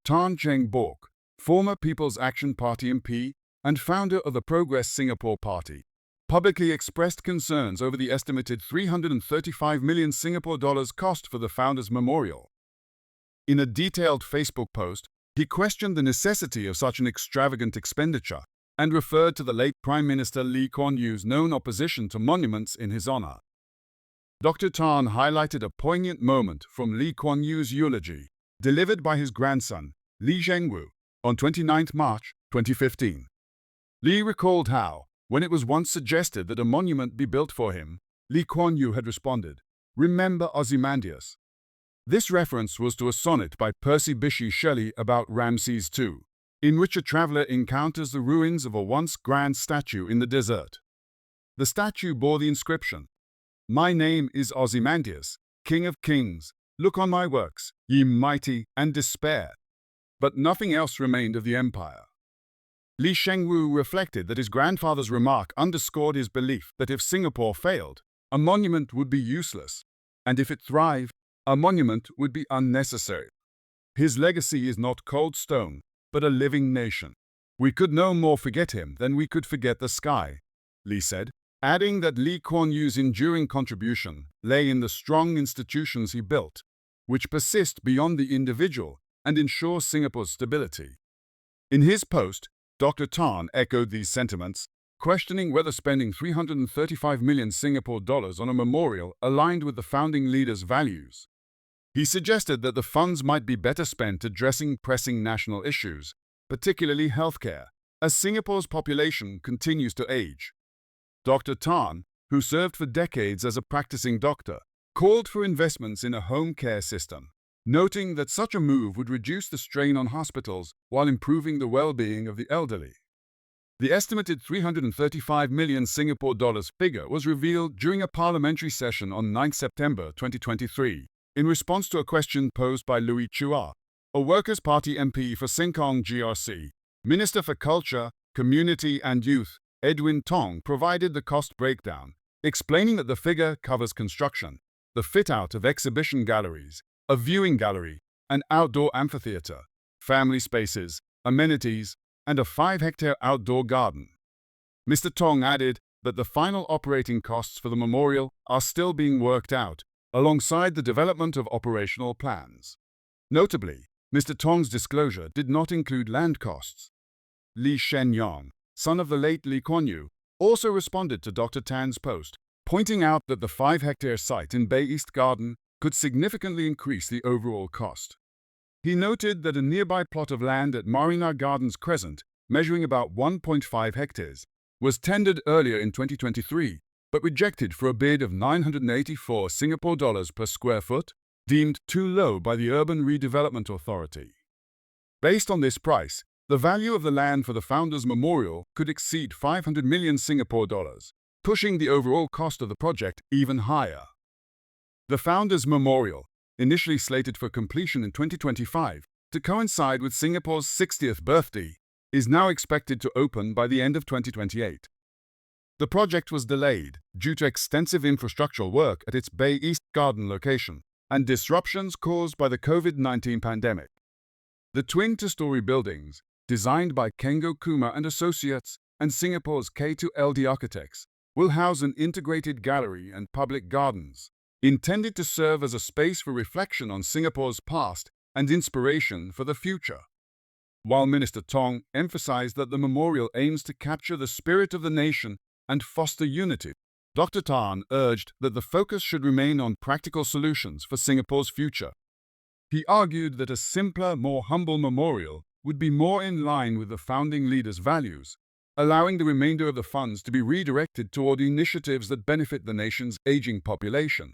Tan Cheng Bock, former People's Action Party MP and founder of the Progress Singapore Party, publicly expressed concerns over the estimated 335 million Singapore dollars cost for the founder's memorial. In a detailed Facebook post, he questioned the necessity of such an extravagant expenditure and referred to the late Prime Minister Lee Kuan Yew's known opposition to monuments in his honor. Dr. Tan highlighted a poignant moment from Lee Kuan Yew's eulogy, delivered by his grandson, Lee Kuan Yew, on 29 March 2015. Lee recalled how, when it was once suggested that a monument be built for him, Lee Kuan Yew had responded, "Remember Ozymandias." This reference was to a sonnet by Percy Bysshe Shelley about Ramses II, in which a traveler encounters the ruins of a once grand statue in the desert. The statue bore the inscription, "My name is Ozymandias, King of Kings. Look on my works, ye mighty, and despair." But nothing else remained of the empire. Lee Kuan Yew reflected that his grandfather's remark underscored his belief that if Singapore failed, a monument would be useless, and if it thrived, a monument would be unnecessary. His legacy is not cold stone, but a living nation. "We could no more forget him than we could forget the sky," Lee said, adding that Lee Kuan Yew's enduring contribution lay in the strong institutions he built, which persist beyond the individual and ensure Singapore's stability. In his post, Dr. Tan echoed these sentiments, questioning whether spending 335 million Singapore dollars on a memorial aligned with the founding leader's values. He suggested that the funds might be better spent addressing pressing national issues, particularly healthcare, as Singapore's population continues to age. Dr. Tan, who served for decades as a practicing doctor, called for investments in a home care system, noting that such a move would reduce the strain on hospitals while improving the well-being of the elderly. The estimated 335 million Singapore dollars figure was revealed during a parliamentary session on 9 September 2023, in response to a question posed by Louis Chua, a Workers' Party MP for Sengkang GRC. Minister for Culture, Community and Youth, Edwin Tong, provided the cost breakdown, explaining that the figure covers construction, the fit-out of exhibition galleries, a viewing gallery, an outdoor amphitheater, family spaces, amenities, and a 5-hectare outdoor garden. Mr. Tong added that the final operating costs for the memorial are still being worked out, alongside the development of operational plans. Notably, Mr. Tong's disclosure did not include land costs. Lee Kuan Yew, son of the late Lee Kuan Yew, also responded to Dr. Tan's post, pointing out that the 5-hectare site in Bay East Garden could significantly increase the overall cost. He noted that a nearby plot of land at Marina Gardens Crescent, measuring about 1.5 hectares, was tendered earlier in 2023, but rejected for a bid of 984 Singapore dollars per square foot, deemed too low by the Urban Redevelopment Authority. Based on this price, the value of the land for the founder's memorial could exceed 500 million Singapore dollars, pushing the overall cost of the project even higher. The founder's memorial, initially slated for completion in 2025 to coincide with Singapore's 60th birthday, is now expected to open by the end of 2028. The project was delayed due to extensive infrastructural work at its Bay East Garden location and disruptions caused by the COVID-19 pandemic. The twin two-story buildings, designed by Kengo Kumar and Associates and Singapore's K2LD Architects, will house an integrated gallery and public gardens, intended to serve as a space for reflection on Singapore's past and inspiration for the future. While Minister Tong emphasized that the memorial aims to capture the spirit of the nation and foster unity, Dr. Tan urged that the focus should remain on practical solutions for Singapore's future. He argued that a simpler, more humble memorial would be more in line with the founding leader's values, allowing the remainder of the funds to be redirected toward initiatives that benefit the nation's aging population.